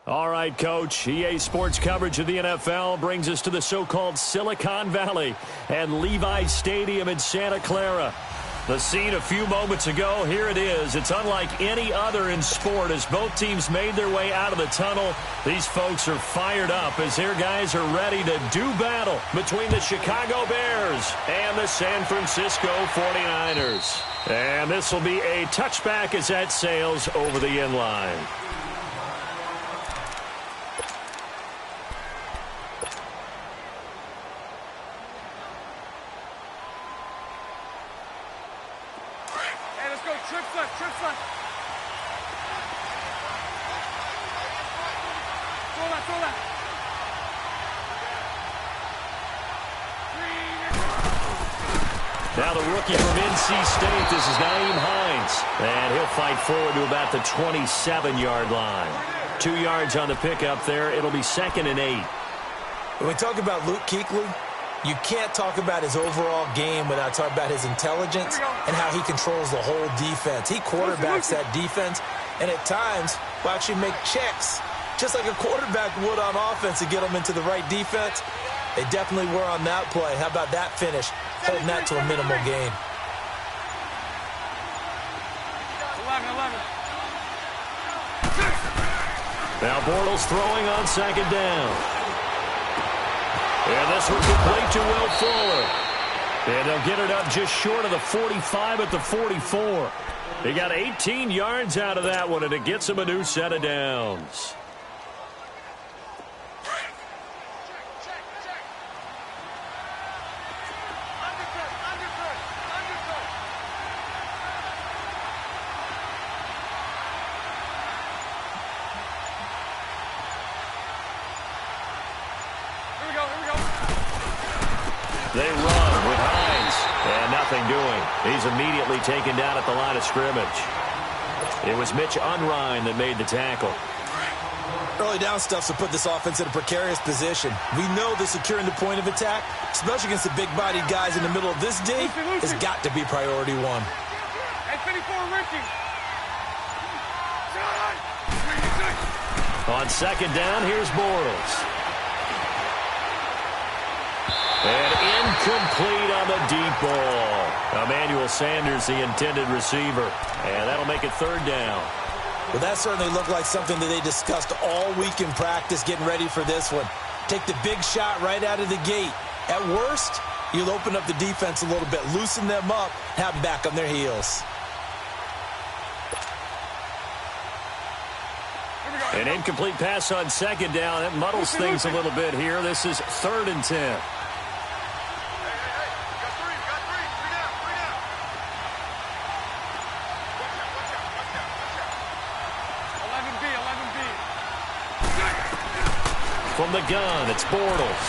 All right, Coach. EA Sports coverage of the NFL brings us to the so-called Silicon Valley and Levi Stadium in Santa Clara. The scene a few moments ago, here it is. It's unlike any other in sport as both teams made their way out of the tunnel. These folks are fired up as their guys are ready to do battle between the Chicago Bears and the San Francisco 49ers. And this will be a touchback as that sails over the end line. Now the rookie from NC State, this is Nyheim Hines. And he'll fight forward to about the 27-yard line. 2 yards on the pickup there. It'll be 2nd and 8. When we talk about Luke Kuechly, you can't talk about his overall game without talking about his intelligence and how he controls the whole defense. He quarterbacks that defense, and at times will actually make checks, just like a quarterback would on offense to get them into the right defense. They definitely were on that play. How about that finish? Holding that to a minimal gain. 11. Now Bortles throwing on 2nd down. And this one complete to Will Fuller. And they'll get it up just short of the 45 at the 44. They got 18 yards out of that one, and it gets them a new set of downs. They run with Hines, and nothing doing. He's immediately taken down at the line of scrimmage. It was Mitch Unrein that made the tackle. Early down stuff to put this offense in a precarious position. We know that securing the point of attack, especially against the big-bodied guys in the middle of this D, has got to be priority one. On 2nd down, here's Bortles. And incomplete on the deep ball. Emmanuel Sanders, the intended receiver. And that'll make it 3rd down. Well, that certainly looked like something that they discussed all week in practice, getting ready for this one. Take the big shot right out of the gate. At worst, you'll open up the defense a little bit, loosen them up, have them back on their heels. An incomplete pass on 2nd down. That muddles things a little bit here. This is 3rd and 10. From the gun, it's Bortles.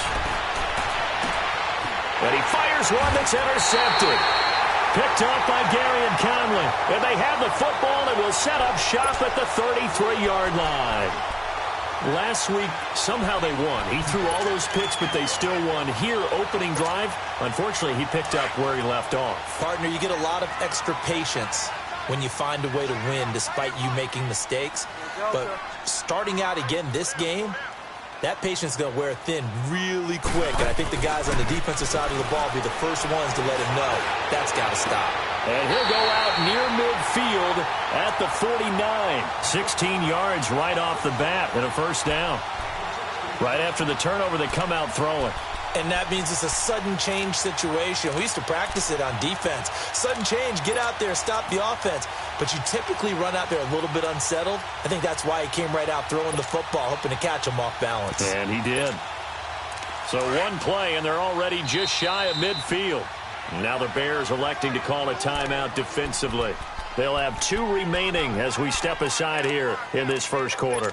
And he fires one that's intercepted. Picked up by Garyon Conley. And they have the football and will set up shop at the 33-yard line. Last week, somehow they won. He threw all those picks, but they still won. Here, opening drive, unfortunately, he picked up where he left off. Partner, you get a lot of extra patience when you find a way to win despite you making mistakes. But starting out again this game, that patience is going to wear thin really quick, and I think the guys on the defensive side of the ball will be the first ones to let him know that's got to stop. And he'll go out near midfield at the 49. 16 yards right off the bat and a 1st down. Right after the turnover, they come out throwing. And that means it's a sudden change situation. We used to practice it on defense. Sudden change, get out there, stop the offense. But you typically run out there a little bit unsettled. I think that's why he came right out throwing the football, hoping to catch him off balance. And he did. So one play, and they're already just shy of midfield. Now the Bears electing to call a timeout defensively. They'll have 2 remaining as we step aside here in this first quarter.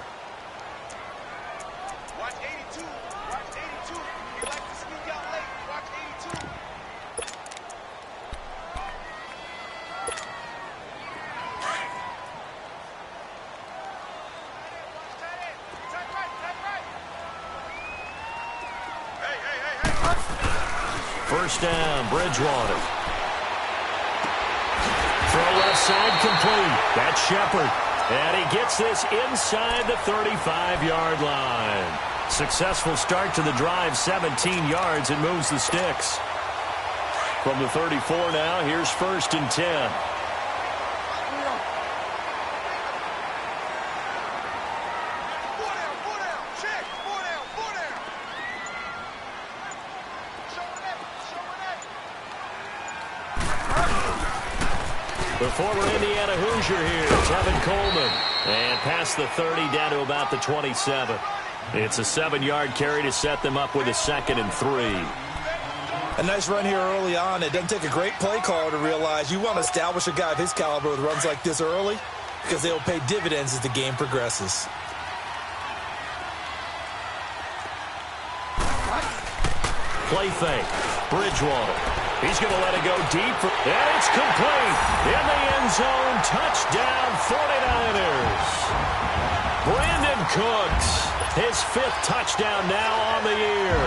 First down, Bridgewater. Throw left side complete. That's Shepard. And he gets this inside the 35-yard line. Successful start to the drive, 17 yards, and moves the sticks. From the 34 now, here's 1st and 10. The former Indiana Hoosier here, Tevin Coleman. And past the 30 down to about the 27. It's a 7-yard carry to set them up with a 2nd and 3. A nice run here early on. It doesn't take a great play caller to realize you want to establish a guy of his caliber with runs like this early because they'll pay dividends as the game progresses. Play fake. Bridgewater. He's going to let it go deep. And it's complete. In the end zone. Touchdown 49ers. Brandon Cooks. His 5th touchdown now on the year.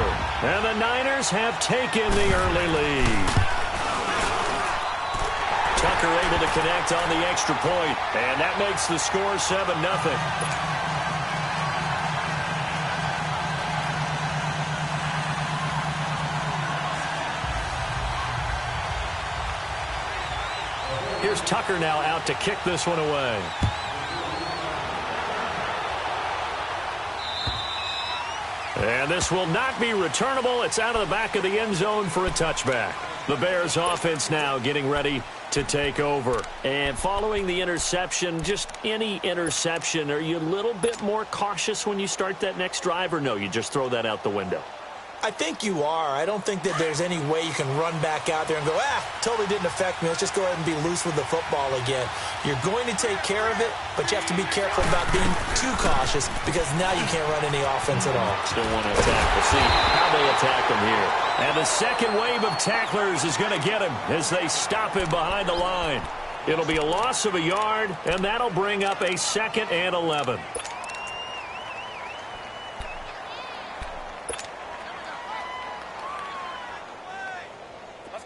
And the Niners have taken the early lead. Tucker able to connect on the extra point. And that makes the score 7-0. Here's Tucker now out to kick this one away. And this will not be returnable. It's out of the back of the end zone for a touchback. The Bears offense now getting ready to take over. And following the interception, just any interception, are you a little bit more cautious when you start that next drive, or no, you just throw that out the window? I think you are. I don't think that there's any way you can run back out there and go, totally didn't affect me. Let's just go ahead and be loose with the football again. You're going to take care of it, but you have to be careful about being too cautious because now you can't run any offense at all. Still want to attack. We'll see how they attack him here. And the second wave of tacklers is going to get him as they stop him behind the line. It'll be a loss of a yard, and that'll bring up a 2nd and 11.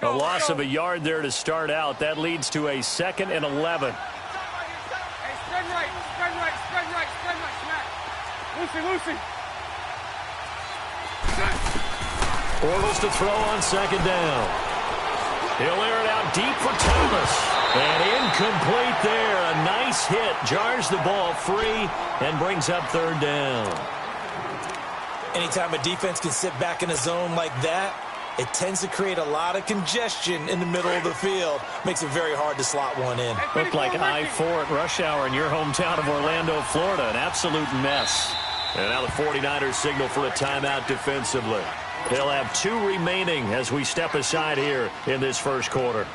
A loss of a yard there to start out. That leads to a 2nd and 11. Hey, spread right, smack. Lucy. Bortles to throw on 2nd down. He'll air it out deep for Thomas. And incomplete there. A nice hit. Jars the ball free and brings up 3rd down. Anytime a defense can sit back in a zone like that, it tends to create a lot of congestion in the middle of the field. Makes it very hard to slot one in. Looked like I-4 at rush hour in your hometown of Orlando, Florida. An absolute mess. And now the 49ers signal for a timeout defensively. They'll have 2 remaining as we step aside here in this first quarter.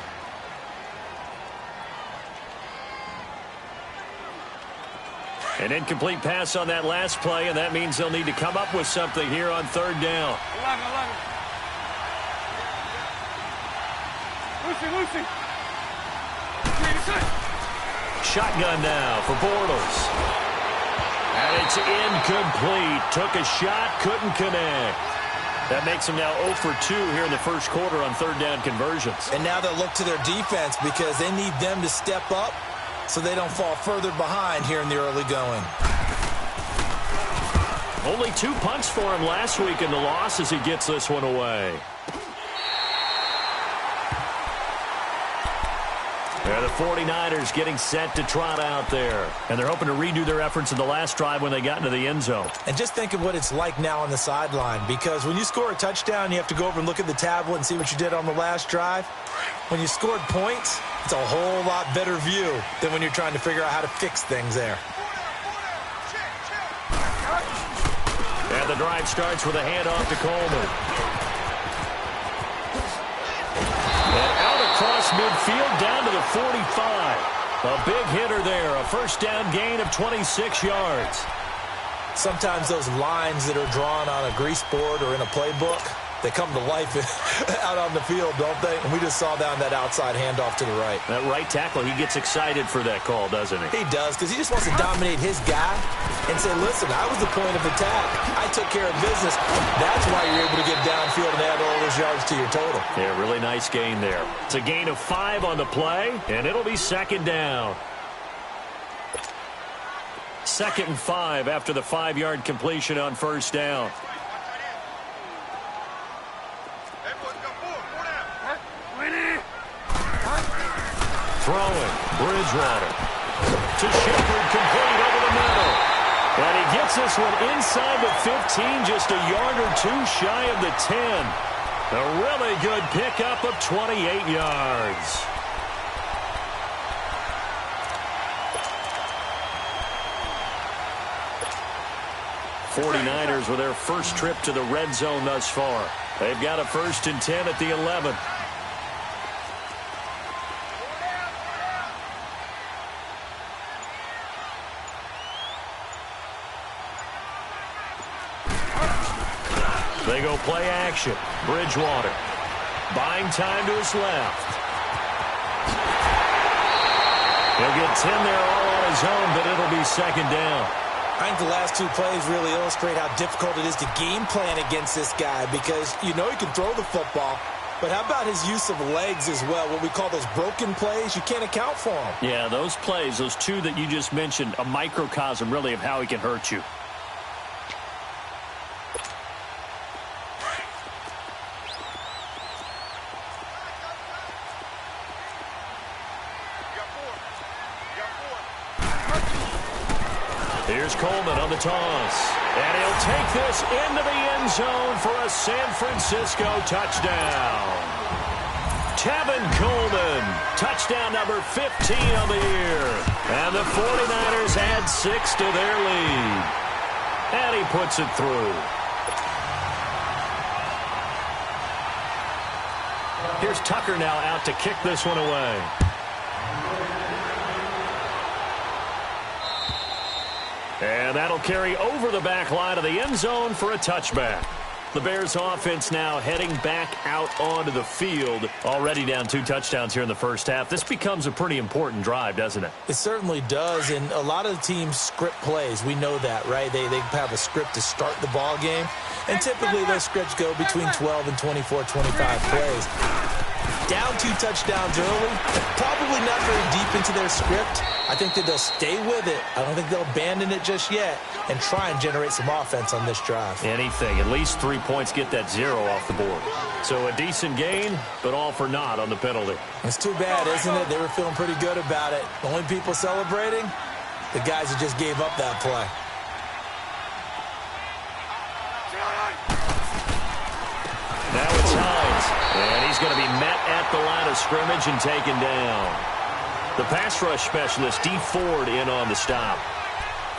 An incomplete pass on that last play, and that means they'll need to come up with something here on 3rd down. 11. Lucy. Shotgun now for Bortles. And it's incomplete. Took a shot, couldn't connect. That makes them now 0 for 2 here in the first quarter on 3rd down conversions. And now they'll look to their defense because they need them to step up so they don't fall further behind here in the early going. Only 2 punts for him last week in the loss as he gets this one away. The 49ers getting set to trot out there. And they're hoping to redo their efforts in the last drive when they got into the end zone. And just think of what it's like now on the sideline. Because when you score a touchdown, you have to go over and look at the tablet and see what you did on the last drive. When you scored points, it's a whole lot better view than when you're trying to figure out how to fix things there. And the drive starts with a handoff to Coleman. And out across midfield down to the 45. A big hitter there. A first down gain of 26 yards. Sometimes those lines that are drawn on a grease board or in a playbook, they come to life out on the field, don't they? And we just saw down that outside handoff to the right. That right tackle, he gets excited for that call, doesn't he? He does, because he just wants to dominate his guy and say, listen, I was the point of attack. I took care of business. That's why you're able to get downfield and add all those yards to your total. Yeah, really nice gain there. It's a gain of 5 on the play, and it'll be 2nd down. 2nd and 5 after the 5-yard completion on first down. Throwing, Bridgewater to Shepard, complete over the middle. And he gets this one inside the 15, just a yard or two shy of the 10. A really good pickup of 28 yards. '49ers with their first trip to the red zone thus far. They've got a 1st and 10 at the 11. They go play action. Bridgewater buying time to his left. He'll get 10 there all on his own, but it'll be 2nd down. I think the last 2 plays really illustrate how difficult it is to game plan against this guy because you know he can throw the football, but how about his use of legs as well? What we call those broken plays, you can't account for them. Yeah, those plays, those 2 that you just mentioned, a microcosm really of how he can hurt you. Here's Coleman on the toss. And he'll take this into the end zone for a San Francisco touchdown. Tevin Coleman, touchdown number 15 on the year. And the 49ers add 6 to their lead. And he puts it through. Here's Tucker now out to kick this one away. And that'll carry over the back line of the end zone for a touchback. The Bears offense now heading back out onto the field. Already down 2 touchdowns here in the first half. This becomes a pretty important drive, doesn't it? It certainly does, and a lot of the teams script plays. We know that, right? They have a script to start the ball game, and typically those scripts go between 12 and 24, 25 plays. Down 2 touchdowns early, probably not very deep into their script. I think that they'll stay with it. I don't think they'll abandon it just yet and try and generate some offense on this drive. Anything. At least 3 points get that 0 off the board. So a decent gain, but all for naught on the penalty. It's too bad, isn't it? They were feeling pretty good about it. The only people celebrating, the guys who just gave up that play. Now it's Hines, and he's going to be met at the line of scrimmage and taken down. The pass rush specialist, D. Ford, in on the stop.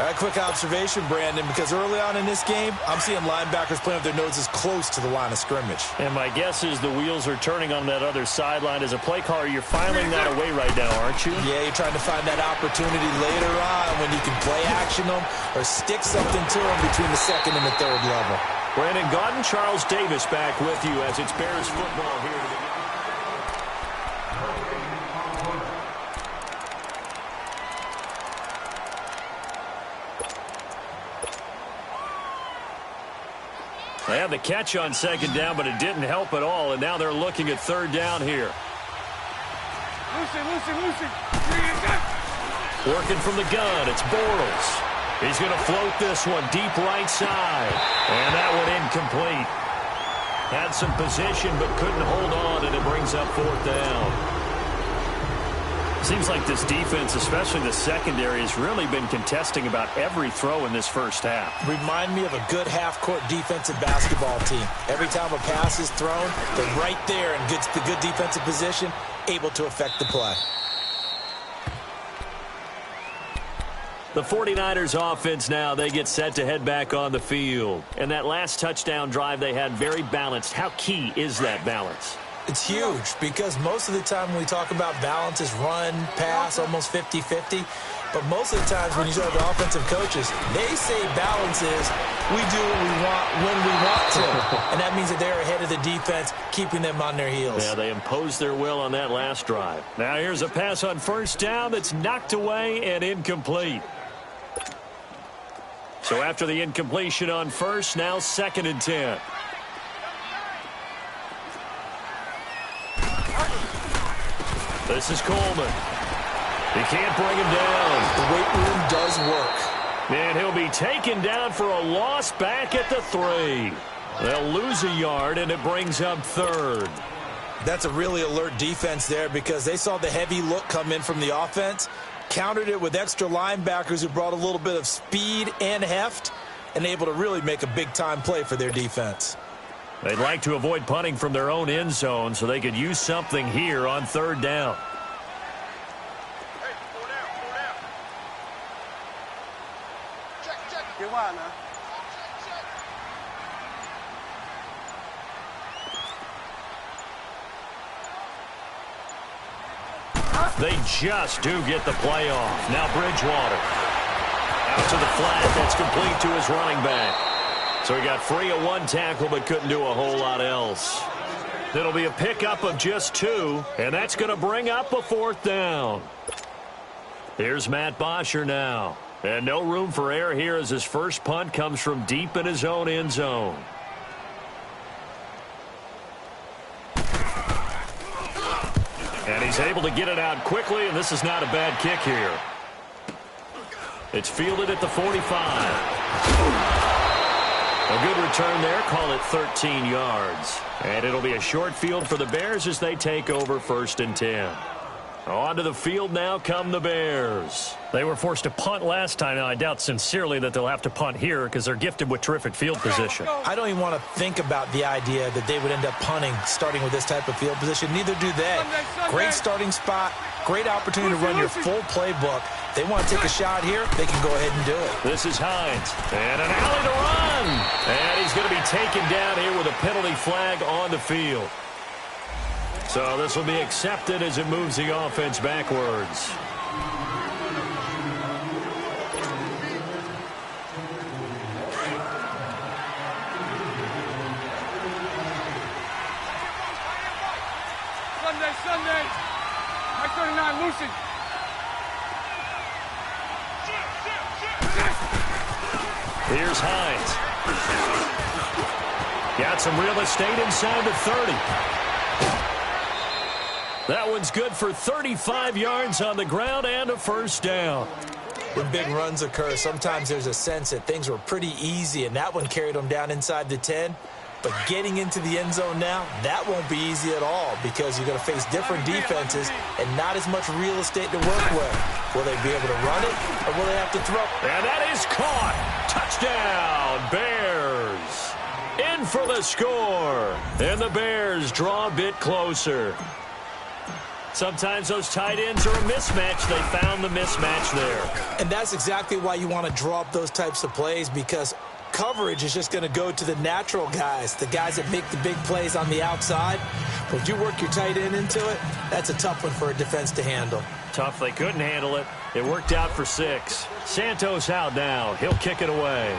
A quick observation, Brandon, because early on in this game, I'm seeing linebackers playing with their noses close to the line of scrimmage. And my guess is the wheels are turning on that other sideline. As a play caller, you're filing that away right now, aren't you? Yeah, you're trying to find that opportunity later on when you can play action them or stick something to them between the 2nd and the 3rd level. Brandon Gaudin, Charles Davis back with you as it's Bears football here to begin. They had the catch on 2nd down, but it didn't help at all, and now they're looking at 3rd down here. Lucy. Working from the gun, it's Bortles. He's going to float this one deep right side, and that one incomplete. Had some position, but couldn't hold on, and it brings up 4th down. Seems like this defense, especially the secondary, has really been contesting about every throw in this first half. Remind me of a good half-court defensive basketball team. Every time a pass is thrown, they're right there in good defensive position, able to affect the play. The 49ers offense now, they get set to head back on the field. And that last touchdown drive they had, very balanced. How key is that balance? It's huge because most of the time when we talk about balance is run, pass, almost 50-50. But most of the times when you talk to offensive coaches, they say balance is we do what we want when we want to. And that means that they're ahead of the defense, keeping them on their heels. Yeah, they imposed their will on that last drive. Now here's a pass on 1st down that's knocked away and incomplete. So after the incompletion on 1st, now 2nd and 10. This is Coleman. He can't bring him down. The weight room does work. And he'll be taken down for a loss back at the 3. They'll lose a yard, and it brings up 3rd. That's a really alert defense there because they saw the heavy look come in from the offense, countered it with extra linebackers who brought a little bit of speed and heft, and able to really make a big-time play for their defense. They'd like to avoid punting from their own end zone so they could use something here on 3rd down. Get wide now. They just do get the play off. Now Bridgewater. Out to the flat. That's complete to his running back. So he got free of 1 tackle but couldn't do a whole lot else. It'll be a pickup of just 2, and that's going to bring up a 4th down. Here's Matt Bosher now. And no room for error here as his first punt comes from deep in his own end zone. And he's able to get it out quickly, and this is not a bad kick here. It's fielded at the 45. A good return there, call it 13 yards. And it'll be a short field for the Bears as they take over 1st and 10. Onto the field now come the Bears. They were forced to punt last time. Now, I doubt sincerely that they'll have to punt here because they're gifted with terrific field position. I don't even want to think about the idea that they would end up punting starting with this type of field position. Neither do they. Great starting spot. Great opportunity to run your full playbook. They want to take a shot here. They can go ahead and do it. This is Hines. And an alley to run. And he's going to be taken down here with a penalty flag on the field. So this will be accepted as it moves the offense backwards. Sunday. Mike 39, Lucy. Here's Hines. Got some real estate inside the 30. That one's good for 35 yards on the ground and a 1st down. When big runs occur, sometimes there's a sense that things were pretty easy, and that one carried them down inside the 10. But getting into the end zone now, that won't be easy at all because you're going to face different defenses and not as much real estate to work with. Will they be able to run it, or will they have to throw? And that is caught. Touchdown, Bears. In for the score. And the Bears draw a bit closer. Sometimes those tight ends are a mismatch. They found the mismatch there. And that's exactly why you want to draw up those types of plays, because coverage is just going to go to the natural guys, the guys that make the big plays on the outside. But if you work your tight end into it, that's a tough one for a defense to handle. Tough. They couldn't handle it. It worked out for 6. Santos out now. He'll kick it away.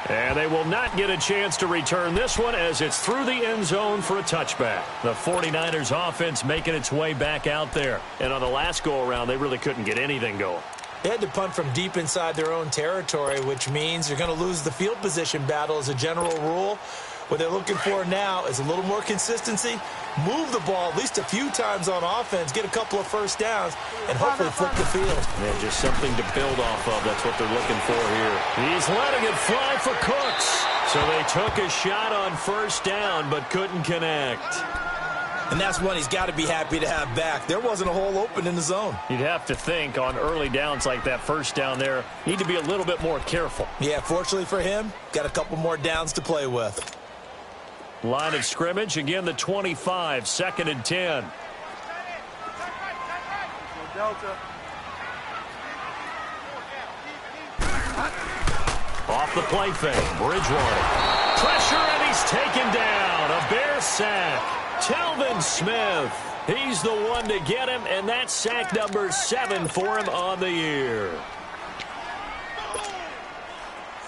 And they will not get a chance to return this one as it's through the end zone for a touchback. The 49ers offense making its way back out there. And on the last go-around, they really couldn't get anything going. They had to punt from deep inside their own territory, which means you're going to lose the field position battle as a general rule. What they're looking for now is a little more consistency, move the ball at least a few times on offense, get a couple of 1st downs, and hopefully flip the field. Yeah, just something to build off of. That's what they're looking for here. He's letting it fly for Cooks. So they took a shot on 1st down but couldn't connect. And that's one he's got to be happy to have back. There wasn't a hole open in the zone. You'd have to think on early downs like that 1st down there, need to be a little bit more careful. Yeah, fortunately for him, got a couple more downs to play with. Line of scrimmage, again the 25, 2nd and 10. Delta. Off the play fake, Bridgewater. Pressure, and he's taken down. A Bear sack. Telvin Smith. He's the one to get him, and that's sack number 7 for him on the year.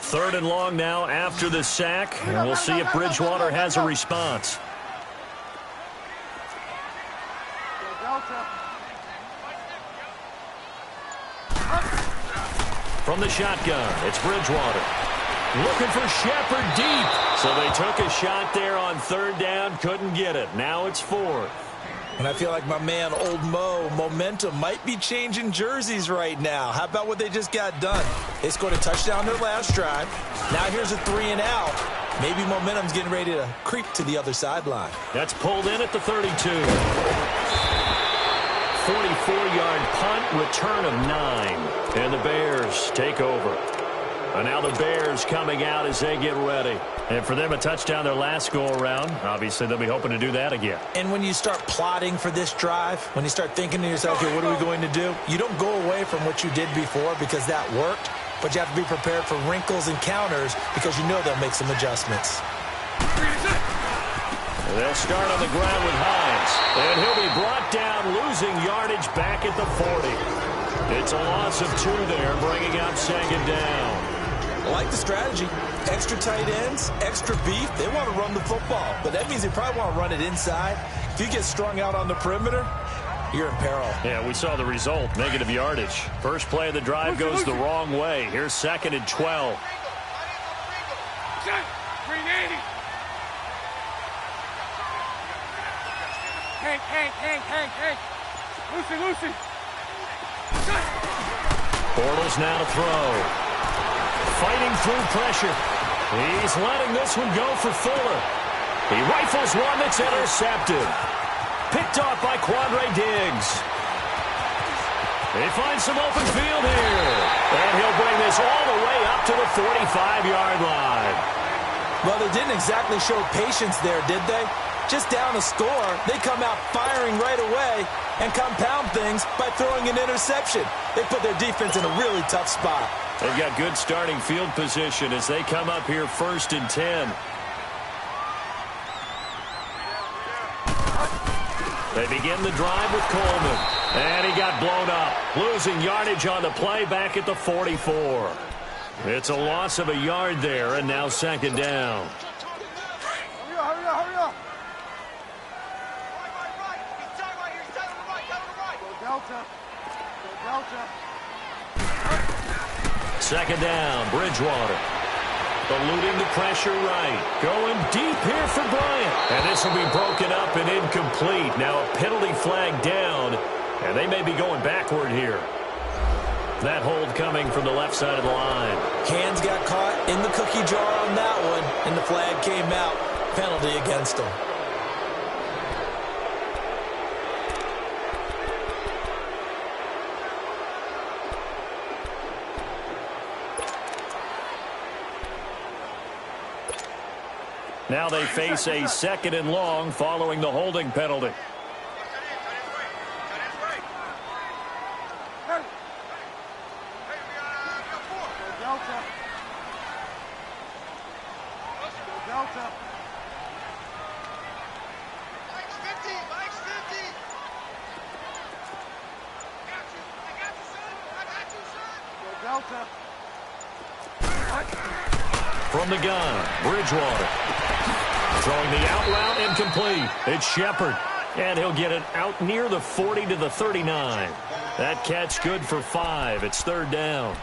3rd and long now after the sack, and we'll see if Bridgewater has a response. From the shotgun, it's Bridgewater. Looking for Shepard deep. So they took a shot there on 3rd down, couldn't get it. Now it's 4th. And I feel like my man, Old Mo, momentum might be changing jerseys right now. How about what they just got done? They scored a touchdown their last drive. Now here's a 3-and-out. Maybe momentum's getting ready to creep to the other sideline. That's pulled in at the 32. 44-yard punt, return of 9. And the Bears take over. And now the Bears coming out as they get ready. And for them, a touchdown their last go-around. Obviously, they'll be hoping to do that again. And when you start plotting for this drive, when you start thinking to yourself, okay, what are we going to do? You don't go away from what you did before because that worked, but you have to be prepared for wrinkles and counters because you know they'll make some adjustments. They'll start on the ground with Hines. And he'll be brought down, losing yardage back at the 40. It's a loss of 2 there, bringing up second down. I like the strategy. Extra tight ends, extra beef. They want to run the football, but that means they probably want to run it inside. If you get strung out on the perimeter, you're in peril. Yeah, we saw the result, negative yardage. First play of the drive goes the wrong way. Here's 2nd and 12. Hank. Lucy. Bortles now to throw. Fighting through pressure. He's letting this one go for Fuller. He rifles one that's intercepted. Picked off by Quandre Diggs. They find some open field here. And he'll bring this all the way up to the 45-yard line. Well, they didn't exactly show patience there, did they? Just down a score, they come out firing right away and compound things by throwing an interception. They put their defense in a really tough spot. They've got good starting field position as they come up here 1st and 10. They begin the drive with Coleman. And he got blown up. Losing yardage on the play back at the 44. It's a loss of a yard there, and now 2nd down. Hurry up. Delta. 2nd down, Bridgewater. Eluding the pressure right. Going deep here for Bryant. And this will be broken up and incomplete. Now a penalty flag down, and they may be going backward here. That hold coming from the left side of the line. Hands got caught in the cookie jar on that one, and the flag came out. Penalty against them. Now they face a 2nd and long following the holding penalty. Delta. Mike's 50. Delta. From the gun, Bridgewater. Throwing the out route, incomplete. It's Shepard. And he'll get it out near the 40 to the 39. That catch good for 5. It's 3rd down.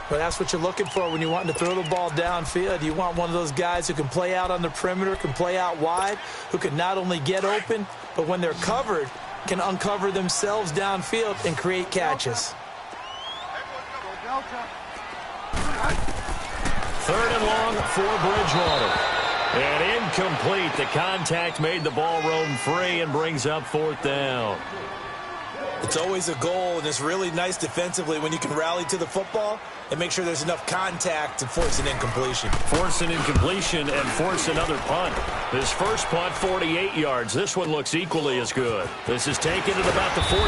Well, that's what you're looking for when you want to throw the ball downfield. You want one of those guys who can play out on the perimeter, can play out wide, who can not only get open, but when they're covered, can uncover themselves downfield and create catches. 3rd and long for Bridgewater. And incomplete. The contact made the ball roam free and brings up 4th down. It's always a goal, and it's really nice defensively when you can rally to the football and make sure there's enough contact to force an incompletion. Force an incompletion and force another punt. This first punt, 48 yards. This one looks equally as good. This is taken at about the 14.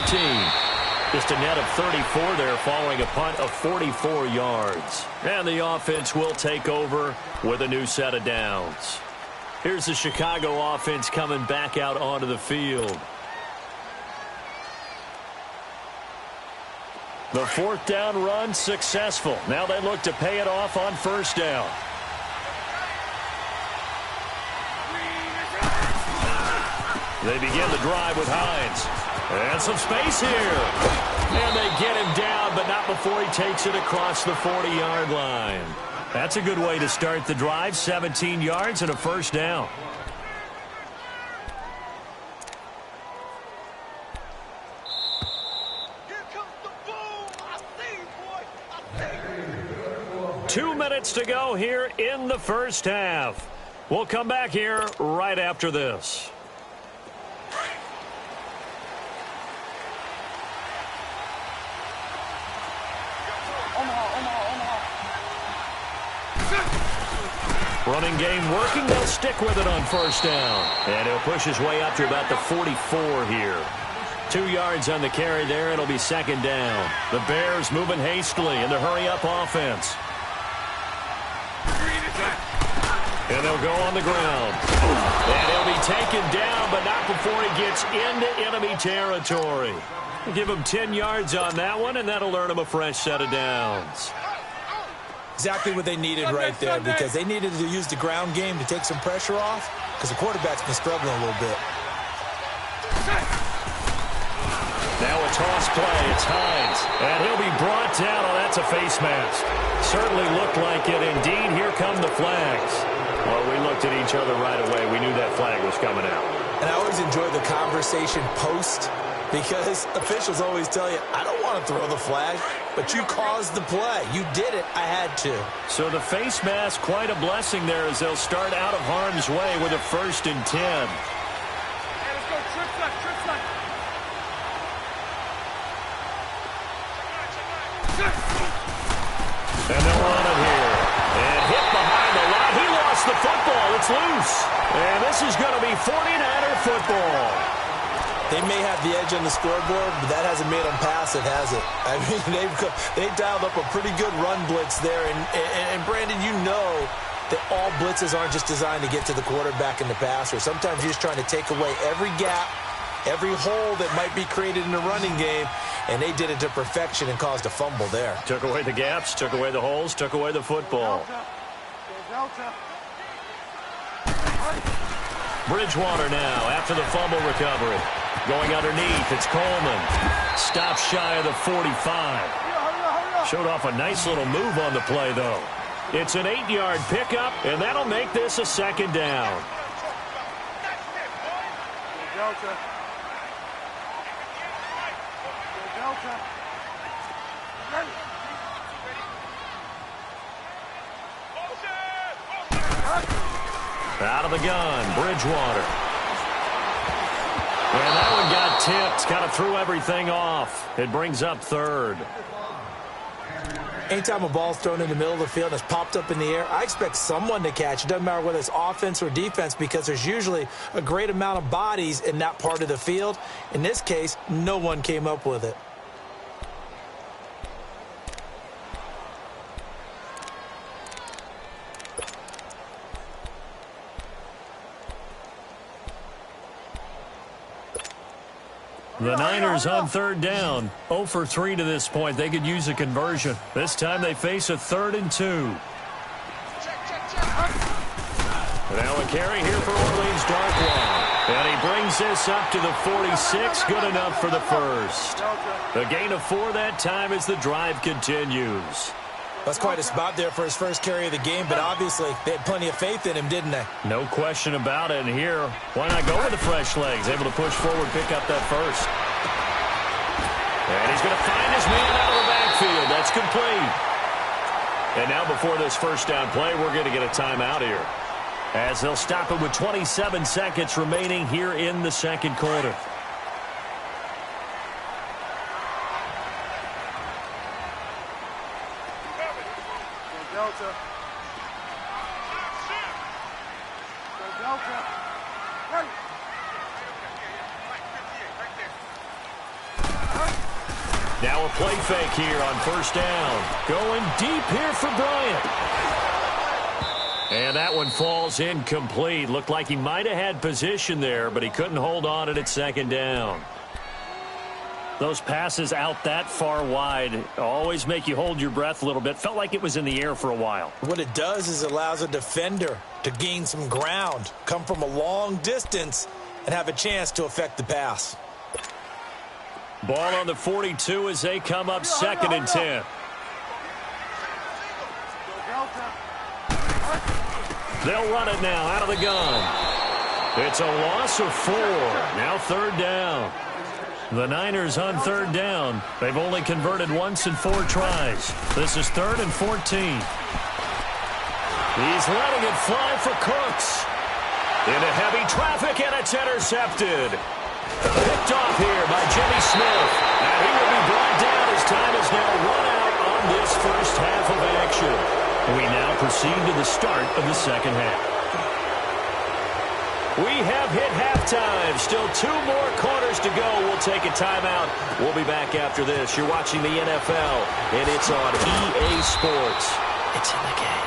Just a net of 34 there following a punt of 44 yards. And the offense will take over with a new set of downs. Here's the Chicago offense coming back out onto the field. The 4th down run successful. Now they look to pay it off on 1st down. They begin the drive with Hines. And some space here. And they get him down, but not before he takes it across the 40-yard line. That's a good way to start the drive. 17 yards and a 1st down. 2 minutes to go here in the first half. We'll come back here right after this. Running game working. They'll stick with it on first down. And he'll push his way up to about the 44 here. 2 yards on the carry there. It'll be second down. The Bears moving hastily in the hurry-up offense. And they'll go on the ground. And he'll be taken down, but not before he gets into enemy territory. Give him 10 yards on that one, and that'll earn him a fresh set of downs. Exactly what they needed right there, because they needed to use the ground game to take some pressure off, because the quarterback's been struggling a little bit. Now a toss play. It's Hines. And he'll be brought down. Oh, that's a face mask. Certainly looked like it. Indeed, here come the flags. Well, we looked at each other right away. We knew that flag was coming out. And I always enjoy the conversation post, because officials always tell you, I don't want to throw the flag, but you caused the play. You did it. I had to. So the face mask, quite a blessing there as they'll start out of harm's way with a 1st and 10. Hey, let's go. Trip set, trip set. And they'll run it here. And hit behind the line. He lost the football. It's loose. And this is going to be 49er football. They may have the edge on the scoreboard, but that hasn't made them pass it, has it? I mean, they've dialed up a pretty good run blitz there. And Brandon, you know that all blitzes aren't just designed to get to the quarterback and the passer. Sometimes you're just trying to take away every gap, every hole that might be created in the running game, and they did it to perfection and caused a fumble there. Took away the gaps, took away the holes, took away the football. Bridgewater now after the fumble recovery. Going underneath, it's Coleman. Stopped shy of the 45. Showed off a nice little move on the play, though. It's an 8-yard pickup, and that'll make this a second down. Out of the gun, Bridgewater. And that one got tipped, kind of threw everything off. It brings up 3rd. Anytime a ball's thrown in the middle of the field and it's popped up in the air, I expect someone to catch. It doesn't matter whether it's offense or defense, because there's usually a great amount of bodies in that part of the field. In this case, no one came up with it. The Niners on 3rd down. 0 for 3 to this point. They could use a conversion. This time they face a 3rd and 2. Now a carry here for Orleans Darkwa. And he brings this up to the 46. Good enough for the first. A gain of 4 that time as the drive continues. That's quite a spot there for his first carry of the game, but obviously they had plenty of faith in him, didn't they? No question about it. And here, why not go with the fresh legs? Able to push forward, pick up that first. And he's going to find his man out of the backfield. That's complete. And now before this first down play, we're going to get a timeout here, as they'll stop it with 27 seconds remaining here in the second quarter. Now a play fake here on first down. Going deep here for Bryant. And that one falls incomplete. Looked like he might have had position there, but he couldn't hold on at second down. Those passes out that far wide always make you hold your breath a little bit. Felt like it was in the air for a while. What it does is it allows a defender to gain some ground, come from a long distance, and have a chance to affect the pass. Ball on the 42 as they come up 2nd and 10. They'll run it now out of the gun. It's a loss of 4. Now 3rd down. The Niners on third down. They've only converted once in 4 tries. This is 3rd and 14. He's letting it fly for Cooks. Into heavy traffic, and it's intercepted. Picked off here by Jimmy Smith. And he will be brought down as time is now run out on this first half of action. We now proceed to the start of the second half. We have hit halftime. Still 2 more quarters to go. We'll take a timeout. We'll be back after this. You're watching the NFL, and it's on EA Sports. It's in the game.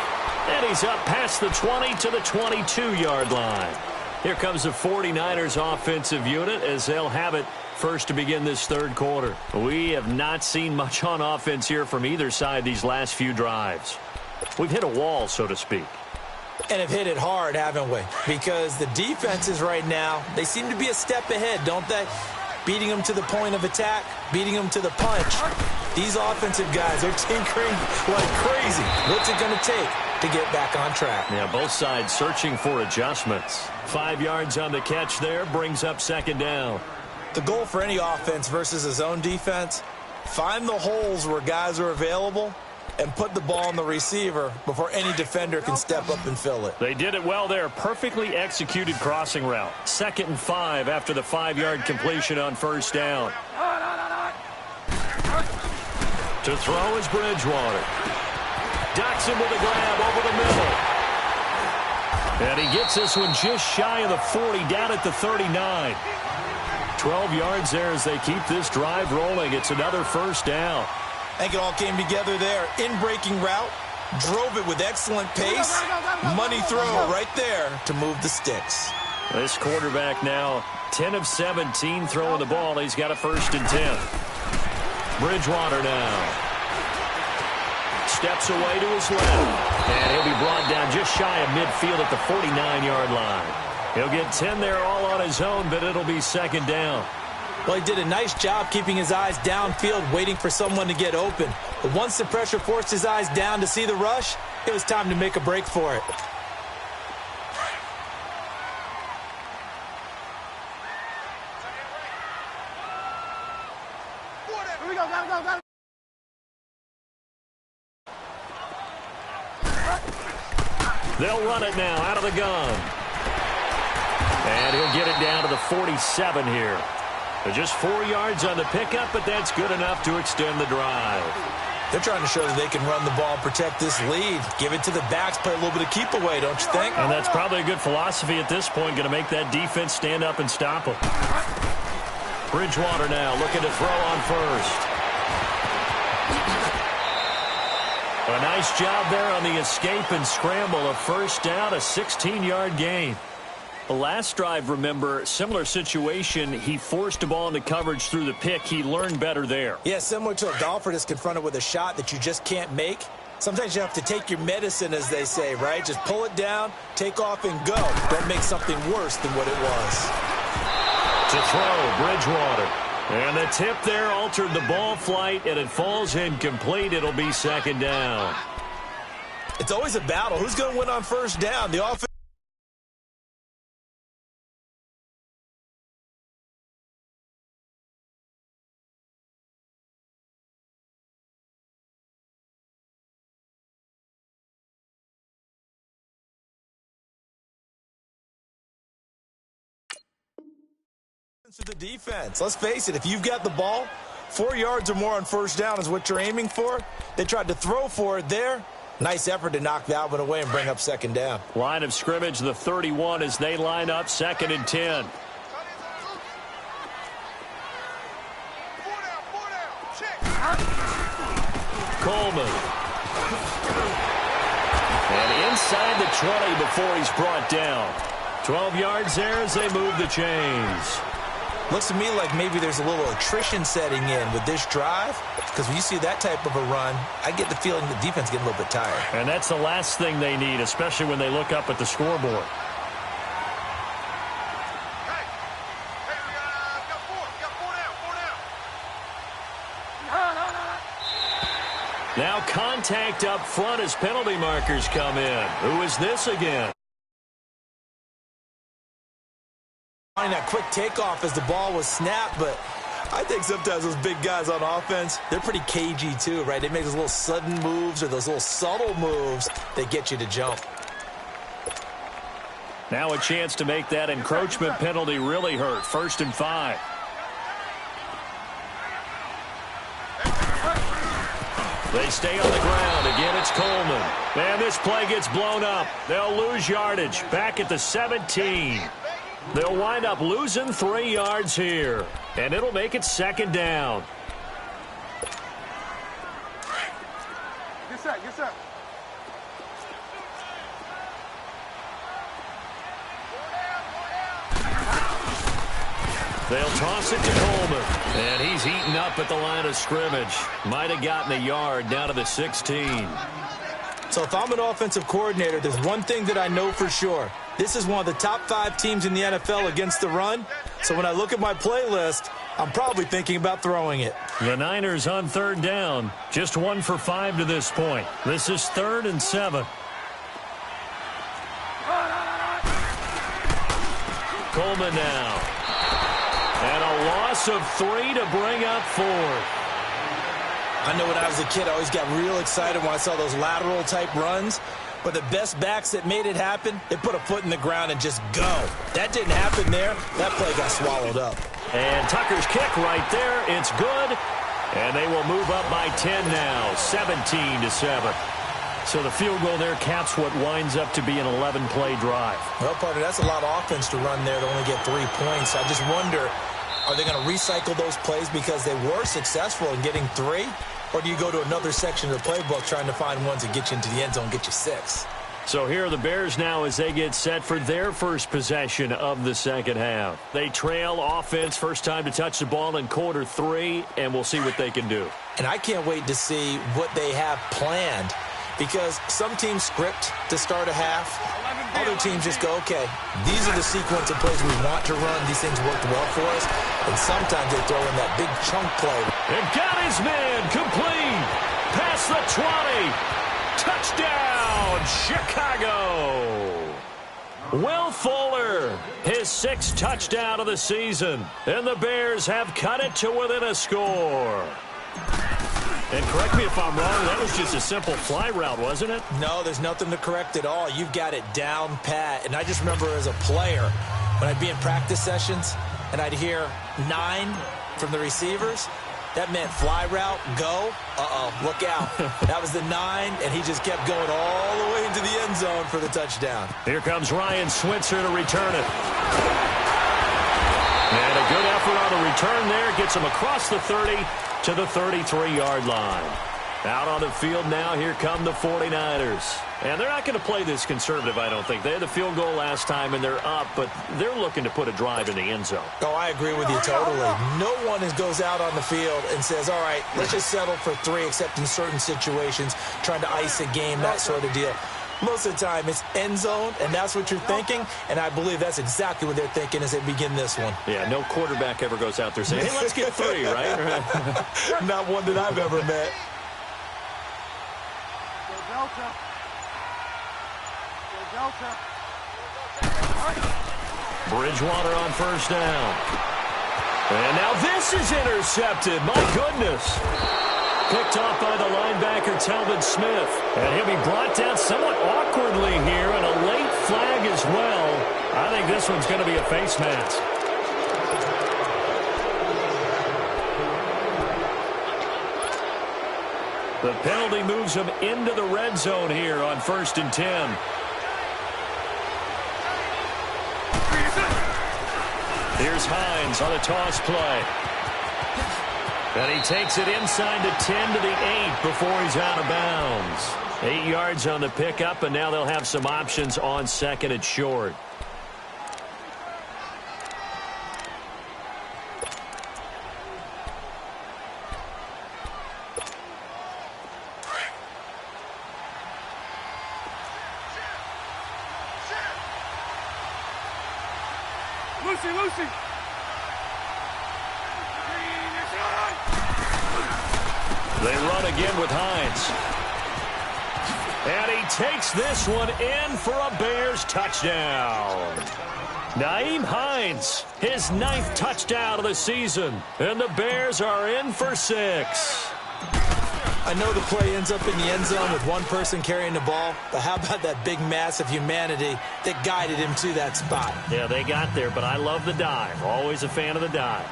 And he's up past the 20 to the 22-yard line. Here comes the 49ers offensive unit as they'll have it first to begin this third quarter. We have not seen much on offense here from either side these last few drives. We've hit a wall, so to speak. And have hit it hard, haven't we? Because the defenses right now, they seem to be a step ahead, don't they? Beating them to the point of attack, beating them to the punch. These offensive guys are tinkering like crazy. What's it going to take to get back on track? Yeah, both sides searching for adjustments. 5 yards on the catch there, brings up second down. The goal for any offense versus a zone defense, find the holes where guys are available and put the ball on the receiver before any defender can step up and fill it. They did it well there. Perfectly executed crossing route. 2nd and 5 after the 5-yard completion on first down. To throw is Bridgewater. Docks him with a grab over the middle. And he gets this one just shy of the 40, down at the 39. 12 yards there as they keep this drive rolling. It's another first down. I think it all came together there. In-breaking route, drove it with excellent pace. Money throw right there to move the sticks. This quarterback now 10 of 17 throwing the ball. He's got a 1st and 10. Bridgewater now. Steps away to his left. And he'll be brought down just shy of midfield at the 49-yard line. He'll get 10 there all on his own, but it'll be second down. Well, he did a nice job keeping his eyes downfield, waiting for someone to get open. But once the pressure forced his eyes down to see the rush, it was time to make a break for it. Here we go, go. They'll run it now out of the gun. And he'll get it down to the 47 here. Just 4 yards on the pickup, but that's good enough to extend the drive. They're trying to show that they can run the ball and protect this lead. Give it to the backs, play a little bit of keep away, don't you think? And that's probably a good philosophy at this point, going to make that defense stand up and stop them. Bridgewater now looking to throw on first. A nice job there on the escape and scramble. A first down, a 16-yard gain. The last drive, remember, similar situation. He forced a ball into coverage through the pick. He learned better there. Yeah, similar to a golfer that's confronted with a shot that you just can't make. Sometimes you have to take your medicine, as they say, right? Just pull it down, take off, and go. Don't make something worse than what it was. To throw, Bridgewater. And the tip there altered the ball flight, and it falls incomplete. It'll be second down. It's always a battle. Who's going to win on first down? The offense. To the defense. Let's face it, if you've got the ball, 4 yards or more on first down is what you're aiming for. They tried to throw for it there. Nice effort to knock that one away and bring up second down. Line of scrimmage, the 31 as they line up 2nd and 10. Coleman. And inside the 20 before he's brought down. 12 yards there as they move the chains. Looks to me like maybe there's a little attrition setting in with this drive, because when you see that type of a run, I get the feeling the defense getting a little bit tired. And that's the last thing they need, especially when they look up at the scoreboard. Now contact up front as penalty markers come in. Who is this again? That quick takeoff as the ball was snapped, but I think sometimes those big guys on offense, they're pretty cagey too, right? They make those little sudden moves or those little subtle moves that get you to jump. Now a chance to make that encroachment penalty really hurt. 1st and 5. They stay on the ground. Again, it's Coleman. And this play gets blown up. They'll lose yardage. Back at the 17. They'll wind up losing 3 yards here. And it'll make it 2nd down. Get set, get set. They'll toss it to Coleman. And he's eaten up at the line of scrimmage. Might have gotten a yard down to the 16. So if I'm an offensive coordinator, there's one thing that I know for sure. This is one of the top 5 teams in the NFL against the run. So when I look at my playlist, I'm probably thinking about throwing it. The Niners on 3rd down. Just 1 for 5 to this point. This is 3rd and 7. Coleman now. And a loss of 3 to bring up 4th. I know when I was a kid, I always got real excited when I saw those lateral-type runs. But the best backs that made it happen, they put a foot in the ground and just go. That didn't happen there. That play got swallowed up. And Tucker's kick right there. It's good. And they will move up by 10 now, 17-7. So the field goal there caps what winds up to be an 11-play drive. Well, partner, that's a lot of offense to run there to only get 3 points. I just wonder, are they going to recycle those plays because they were successful in getting 3? Or do you go to another section of the playbook trying to find ones that get you into the end zone, get you 6? So here are the Bears now as they get set for their first possession of the 2nd half. They trail offense, first time to touch the ball in quarter 3, and we'll see what they can do. And I can't wait to see what they have planned, because some teams script to start a half. Other teams just go, okay, these are the sequence of plays we want to run. These things worked well for us. And sometimes they throw in that big chunk play. And got his man complete. Past the 20. Touchdown, Chicago. Will Fuller, his 6th touchdown of the season. And the Bears have cut it to within a score. And correct me if I'm wrong, that was just a simple fly route, wasn't it? No, there's nothing to correct at all. You've got it down pat. And I just remember as a player, when I'd be in practice sessions and I'd hear 9 from the receivers, that meant fly route, go, look out. That was the 9, and he just kept going all the way into the end zone for the touchdown. Here comes Ryan Switzer to return it. And a good effort on the return there. Gets him across the 30 to the 33-yard line. Out on the field now, here come the 49ers. And they're not going to play this conservative, I don't think. They had the field goal last time, and they're up, but they're looking to put a drive in the end zone. Oh, I agree with you totally. No one goes out on the field and says, all right, let's just settle for 3, except in certain situations, trying to ice a game, that sort of deal. Most of the time, it's end zone, and that's what you're thinking, and I believe that's exactly what they're thinking as they begin this one. Yeah, no quarterback ever goes out there saying, hey, let's get 3, right? Not one that I've ever met. Bridgewater on 1st down. And now this is intercepted. My goodness. Picked off by the linebacker, Talbot Smith. And he'll be brought down somewhat awkwardly here, and a late flag as well. I think this one's going to be a face mask. The penalty moves him into the red zone here on 1st and 10. Here's Hines on a toss play. And he takes it inside the 10 to the 8 before he's out of bounds. 8 yards on the pickup, and now they'll have some options on 2nd and short. Lucy. They run again with Hines. And he takes this one in for a Bears touchdown. Nyheim Hines, his 9th touchdown of the season, and the Bears are in for 6. I know the play ends up in the end zone with one person carrying the ball, but how about that big mass of humanity that guided him to that spot? Yeah, they got there, but I love the dive. Always a fan of the dive.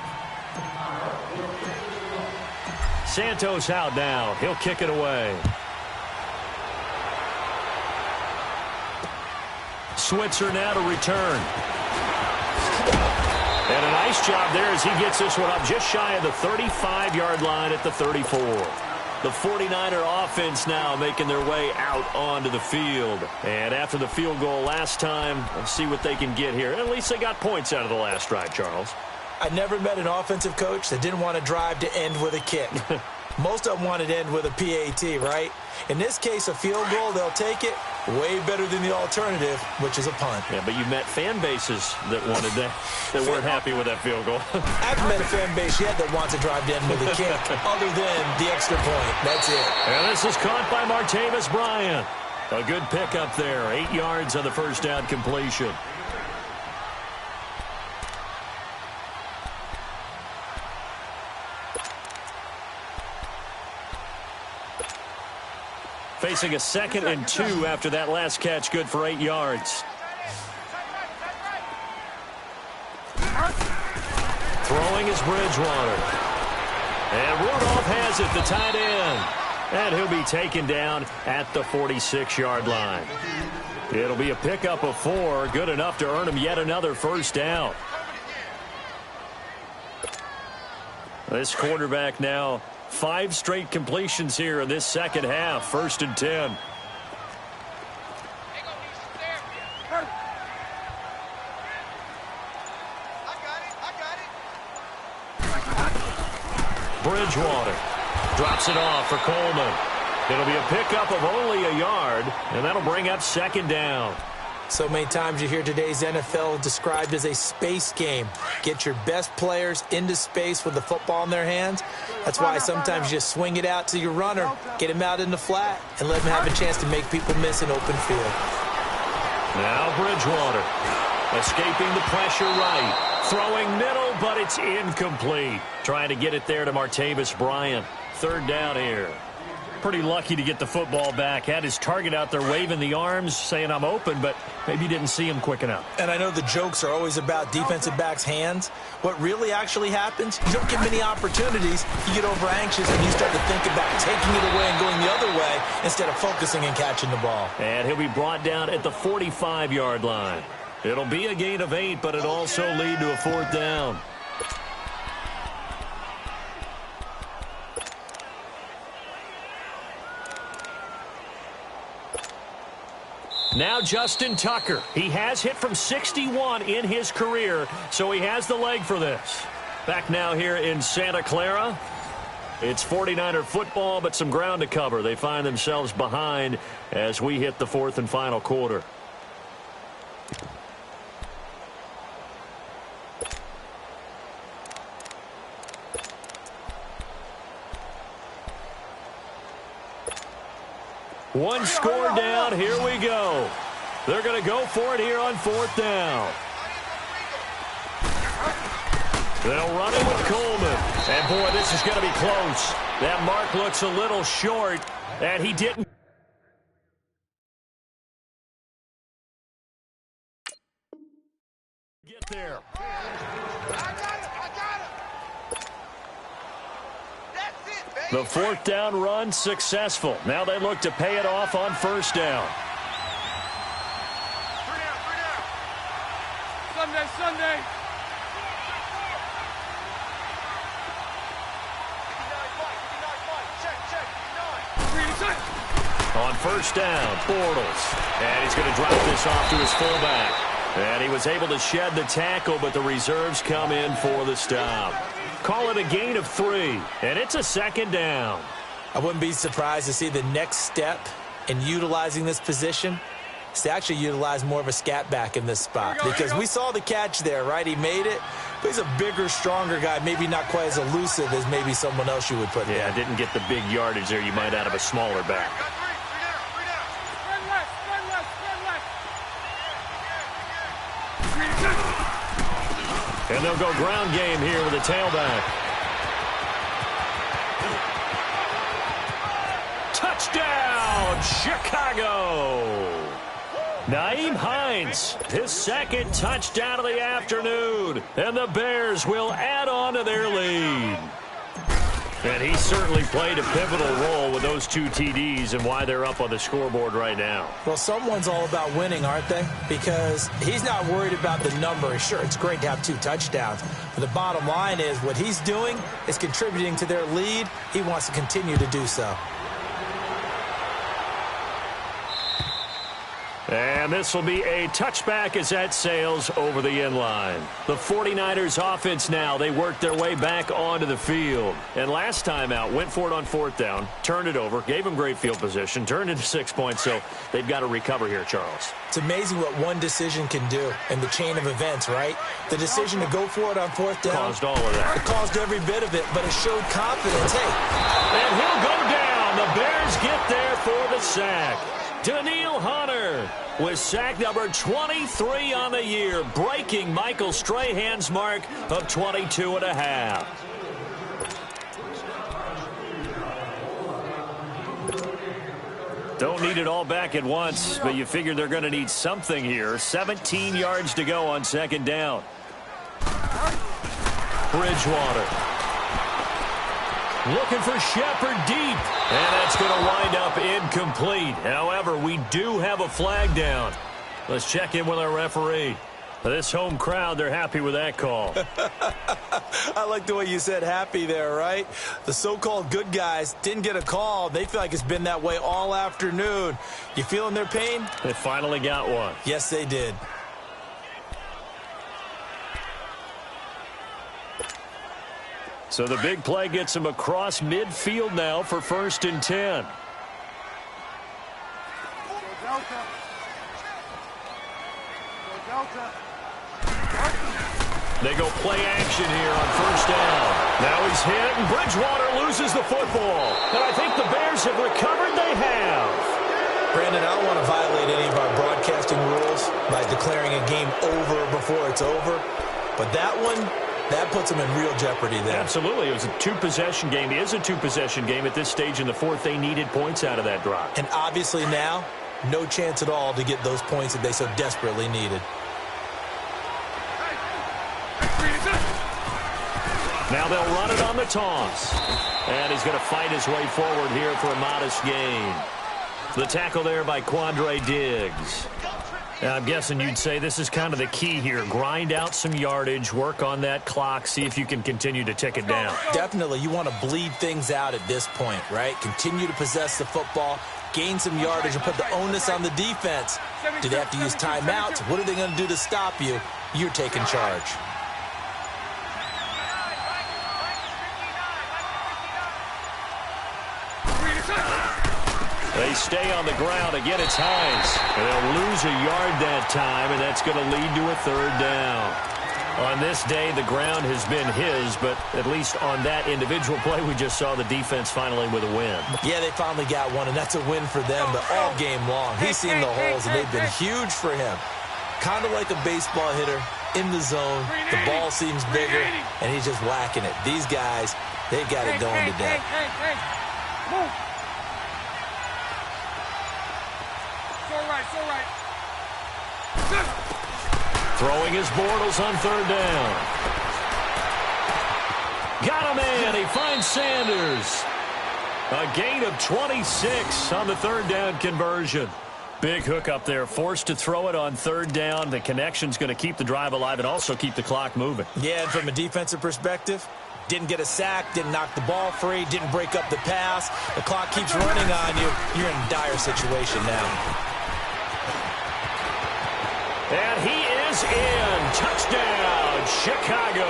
Santos out now. He'll kick it away. Switzer now to return. And a nice job there as he gets this one up just shy of the 35-yard line at the 34. The 49er offense now making their way out onto the field. And after the field goal last time, let's see what they can get here. At least they got points out of the last drive, Charles. I never met an offensive coach that didn't want to drive to end with a kick. Most of them wanted to end with a PAT, right? In this case, a field goal, they'll take it. Way better than the alternative, which is a punt. Yeah, but you met fan bases that wanted that, that weren't happy with that field goal. I haven't met a fan base yet that wants to drive to end with a kick, other than the extra point. That's it. And this is caught by Martavis Bryant. A good pickup there. 8 yards on the first down completion. Facing a 2nd and 2 after that last catch, good for 8 yards. Throwing is Bridgewater. And Rudolph has it, the tight end. And he'll be taken down at the 46-yard line. It'll be a pickup of 4, good enough to earn him yet another first down. This quarterback now 5 straight completions here in this second half. 1st and 10. Bridgewater drops it off for Coleman. It'll be a pickup of only a yard, and that'll bring up 2nd down. So many times you hear today's NFL described as a space game. Get your best players into space with the football in their hands. That's why sometimes you just swing it out to your runner, get him out in the flat, and let him have a chance to make people miss an open field. Now Bridgewater escaping the pressure right. Throwing middle, but it's incomplete. Trying to get it there to Martavis Bryant. 3rd down here. Pretty lucky to get the football back. Had his target out there waving the arms, saying I'm open, but maybe didn't see him quick enough. And I know the jokes are always about defensive backs' hands. What really actually happens, you don't get many opportunities. You get over anxious and you start to think about taking it away and going the other way instead of focusing and catching the ball. And he'll be brought down at the 45-yard line. It'll be a gain of 8, but it'll also lead to a 4th down. Now Justin Tucker. He has hit from 61 in his career, so he has the leg for this. Back now here in Santa Clara. It's 49er football, but some ground to cover. They find themselves behind as we hit the 4th and final quarter. One score down. Here we go. They're going to go for it here on 4th down. They'll run it with Coleman. And, boy, this is going to be close. That mark looks a little short, and he didn't get there. The 4th down run successful. Now they look to pay it off on 1st down. 3 down. Sunday. On 1st down, Bortles. And he's going to drop this off to his fullback. And he was able to shed the tackle, but the reserves come in for the stop. Call it a gain of 3, and it's a 2nd down. I wouldn't be surprised to see the next step in utilizing this position is to actually utilize more of a scat back in this spot. Because we saw the catch there, right? He made it, but he's a bigger, stronger guy, maybe not quite as elusive as maybe someone else you would put there. Yeah, didn't get the big yardage there you might out of a smaller back. And they'll go ground game here with a tailback. Touchdown, Chicago! Nyheim Hines, his second touchdown of the afternoon. And the Bears will add on to their lead. And he certainly played a pivotal role with those 2 TDs and why they're up on the scoreboard right now. Well, someone's all about winning, aren't they? Because he's not worried about the number. Sure, it's great to have 2 touchdowns. But the bottom line is what he's doing is contributing to their lead. He wants to continue to do so. And this will be a touchback as that sails over the end line. The 49ers offense now, they worked their way back onto the field. And last time out, went for it on 4th down, turned it over, gave them great field position, turned into 6 points, so they've got to recover here, Charles. It's amazing what one decision can do in the chain of events, right? The decision to go for it on 4th down. Caused all of that. It caused every bit of it, but it showed confidence. Hey. And he'll go down. The Bears get there for the sack. Daniil Hunter with sack number 23 on the year, breaking Michael Strahan's mark of 22 and a half. Don't need it all back at once, but you figure they're going to need something here. 17 yards to go on 2nd down. Bridgewater. Looking for Shepard deep. And that's going to wind up incomplete. However, we do have a flag down. Let's check in with our referee. This home crowd, they're happy with that call. I like the way you said happy there, right? The so-called good guys didn't get a call. They feel like it's been that way all afternoon. You feeling their pain? They finally got one. Yes, they did. So the big play gets him across midfield now for 1st and 10. They go play action here on 1st down. Now he's hit, and Bridgewater loses the football. And I think the Bears have recovered. They have. Brandon, I don't want to violate any of our broadcasting rules by declaring a game over before it's over. But that one, that puts them in real jeopardy there. Absolutely. It was a 2-possession game. It is a 2-possession game at this stage in the 4th. They needed points out of that drive. And obviously now, no chance at all to get those points that they so desperately needed. Now they'll run it on the toss. And he's going to fight his way forward here for a modest gain. The tackle there by Quandre Diggs. I'm guessing you'd say this is kind of the key here. Grind out some yardage, work on that clock, see if you can continue to tick it down. Definitely. You want to bleed things out at this point, right? Continue to possess the football, gain some yardage, and put the onus on the defense. Do they have to use timeouts? What are they going to do to stop you? You're taking charge. They stay on the ground. Again, it's Hines. And they'll lose a yard that time, and that's going to lead to a 3rd down. On this day, the ground has been his, but at least on that individual play, we just saw the defense finally with a win. Yeah, they finally got one, and that's a win for them, but all game long. He's seen the holes, and they've been huge for him. Kind of like a baseball hitter in the zone. The ball seems bigger, and he's just whacking it. These guys, they've got it going today. Move. All right. Throwing his Bortles on 3rd down. Got a man. He finds Sanders. A gain of 26 on the 3rd down conversion. Big hook up there. Forced to throw it on 3rd down. The connection's going to keep the drive alive and also keep the clock moving. Yeah, and from a defensive perspective, didn't get a sack, didn't knock the ball free, didn't break up the pass. The clock keeps running on you. You're in a dire situation now. And he is in. Touchdown, Chicago.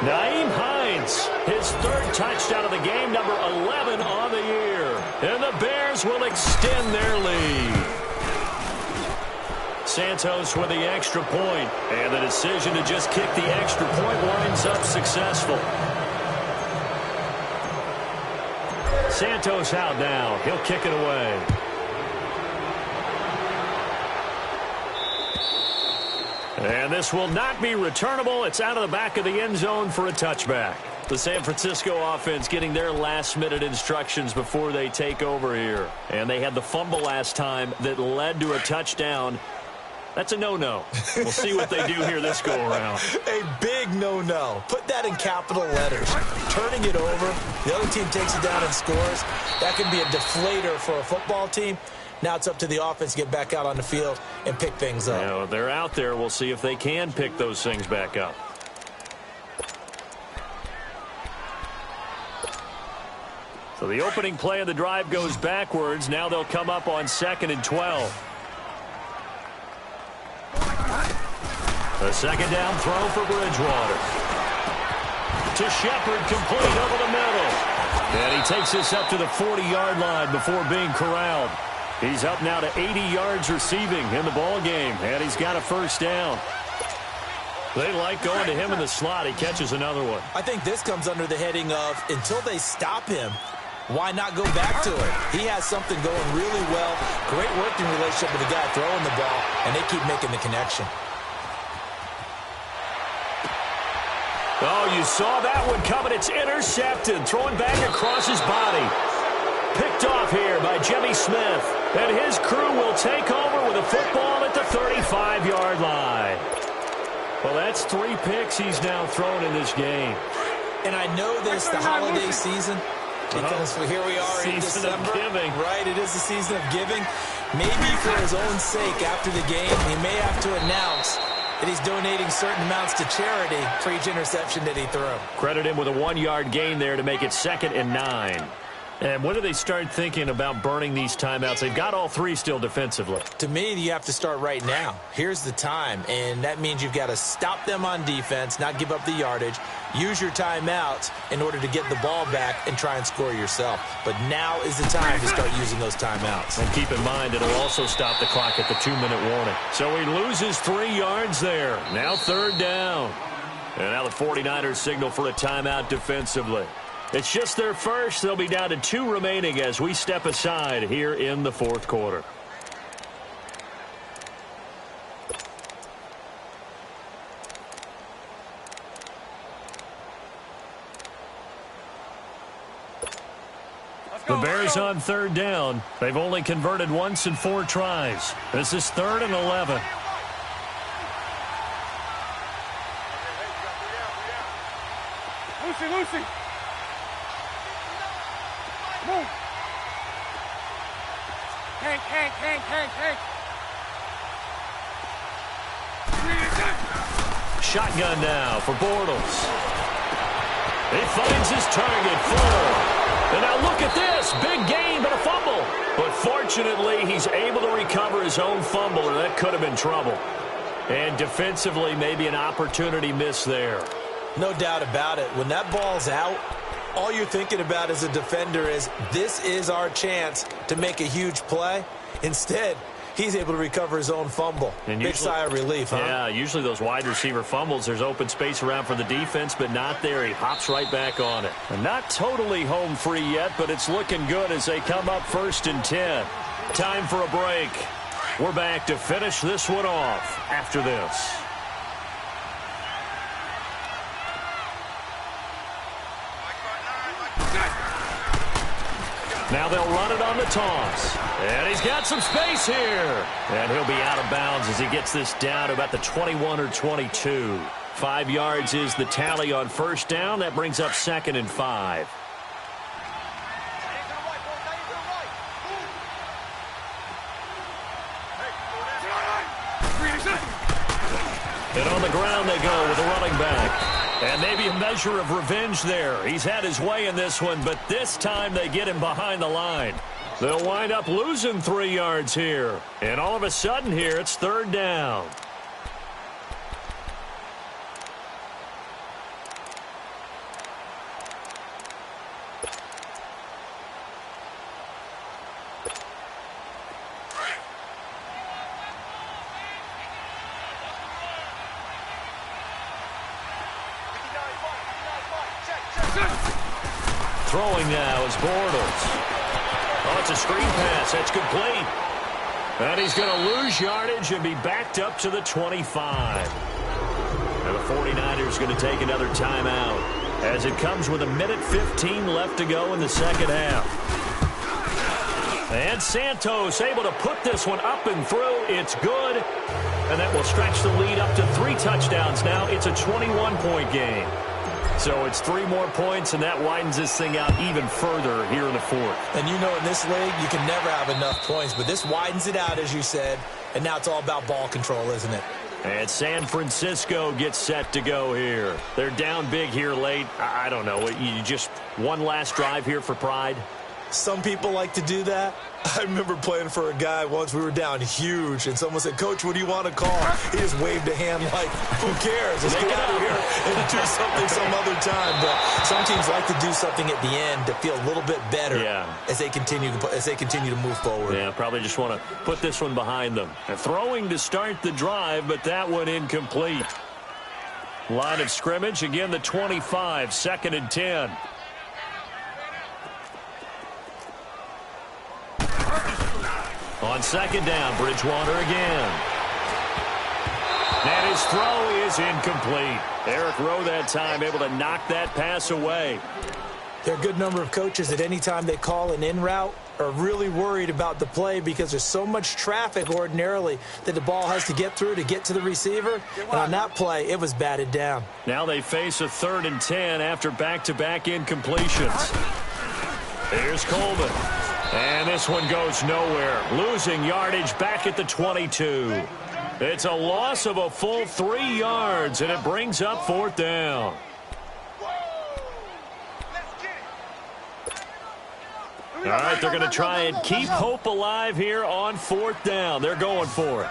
Nyheim Hines, his 3rd touchdown of the game, number 11 on the year. And the Bears will extend their lead. Santos with the extra point, and the decision to just kick the extra point winds up successful. Santos out now. He'll kick it away. And this will not be returnable. It's out of the back of the end zone for a touchback. The San Francisco offense getting their last-minute instructions before they take over here. And they had the fumble last time that led to a touchdown. That's a no-no. We'll see what they do here this go-around. A big no-no. Put that in capital letters. Turning it over, the other team takes it down and scores. That can be a deflator for a football team. Now it's up to the offense to get back out on the field and pick things up. Yeah, they're out there. We'll see if they can pick those things back up. So the opening play of the drive goes backwards. Now they'll come up on 2nd and 12. A second down throw for Bridgewater. To Shepard, complete over the middle. And he takes this up to the 40-yard line before being corralled. He's up now to 80 yards receiving in the ball game, and he's got a first down. They like going to him in the slot. He catches another one. I think this comes under the heading of until they stop him, why not go back to it? He has something going really well. Great working relationship with the guy throwing the ball, and they keep making the connection. Oh, you saw that one coming. It's intercepted. Throwing back across his body. Picked off here by Jimmy Smith. And his crew will take over with a football at the 35-yard line. Well, that's 3 picks he's now thrown in this game. And I know this, the holiday season, because here we are in December. Of giving. Right, it is the season of giving. Maybe for his own sake after the game, he may have to announce that he's donating certain amounts to charity for each interception that he threw. Credit him with a 1-yard gain there to make it 2nd and 9. And when do they start thinking about burning these timeouts? They've got all 3 still defensively. To me, you have to start right now. Here's the time, and that means you've got to stop them on defense, not give up the yardage, use your timeouts in order to get the ball back and try and score yourself. But now is the time to start using those timeouts. And keep in mind, it'll also stop the clock at the 2-minute warning. So he loses 3 yards there. Now 3rd down. And now the 49ers signal for a timeout defensively. It's just their first. They'll be down to 2 remaining as we step aside here in the 4th quarter. The Bears on 3rd down. They've only converted once in 4 tries. This is 3rd and 11. Lucy. Move. Hank. Shotgun now for Bortles. He finds his target, Fuller. And now look at this. Big gain, but a fumble. But fortunately, he's able to recover his own fumble, or that could have been trouble. And defensively, maybe an opportunity miss there. No doubt about it. When that ball's out, all you're thinking about as a defender is, this is our chance to make a huge play. Instead, he's able to recover his own fumble. And big sigh of relief, huh? Yeah, usually those wide receiver fumbles, there's open space around for the defense, but not there. He hops right back on it. And not totally home free yet, but it's looking good as they come up 1st and 10. Time for a break. We're back to finish this one off after this. Now they'll run it on the toss. And he's got some space here. And he'll be out of bounds as he gets this down to about the 21 or 22. 5 yards is the tally on 1st down. That brings up 2nd and 5. And on the ground they go with a running back. And maybe a measure of revenge there. He's had his way in this one, but this time they get him behind the line. They'll wind up losing 3 yards here. And all of a sudden here, it's 3rd down. Throwing now is Bortles. Oh, it's a screen pass. That's complete. And he's going to lose yardage and be backed up to the 25. And the 49ers going to take another timeout as it comes with 1:15 left to go in the second half. And Santos able to put this one up and through. It's good. And that will stretch the lead up to 3 touchdowns now. It's a 21-point game. So it's 3 more points, and that widens this thing out even further here in the fourth. And you know in this league, you can never have enough points. But this widens it out, as you said. And now it's all about ball control, isn't it? And San Francisco gets set to go here. They're down big here late. I don't know. You just one last drive here for pride? Some people like to do that. I remember playing for a guy once. We were down huge, and someone said, "Coach, what do you want to call?" He just waved a hand like, "Who cares? Let's get out of here and do something some other time." But some teams like to do something at the end to feel a little bit better as they continue to move forward. Yeah, probably just want to put this one behind them. And throwing to start the drive, but that one incomplete. Line of scrimmage, again the 25, 2nd and 10. On 2nd down, Bridgewater again. And his throw is incomplete. Eric Rowe that time able to knock that pass away. There are a good number of coaches that any time they call an in route are really worried about the play because there's so much traffic ordinarily that the ball has to get through to get to the receiver. And on that play, it was batted down. Now they face a 3rd and 10 after back-to-back incompletions. Here's Coleman. And this one goes nowhere. Losing yardage back at the 22. It's a loss of a full 3 yards, and it brings up 4th down. All right, they're going to try and keep hope alive here on 4th down. They're going for it.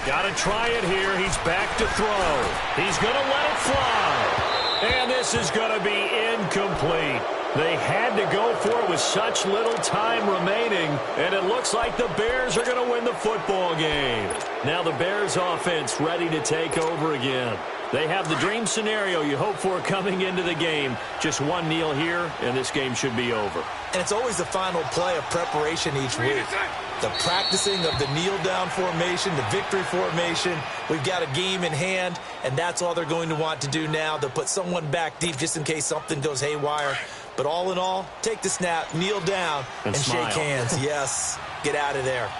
Got to try it here. He's back to throw. He's going to let it fly. And this is going to be incomplete. They had to go for it with such little time remaining, and it looks like the Bears are going to win the football game. Now the Bears offense ready to take over again. They have the dream scenario you hope for coming into the game. Just one kneel here, and this game should be over. And it's always the final play of preparation each week. The practicing of the kneel-down formation, the victory formation. We've got a game in hand, and that's all they're going to want to do now. They'll put someone back deep just in case something goes haywire. But all in all, take the snap, kneel down, and shake hands. Yes, get out of there.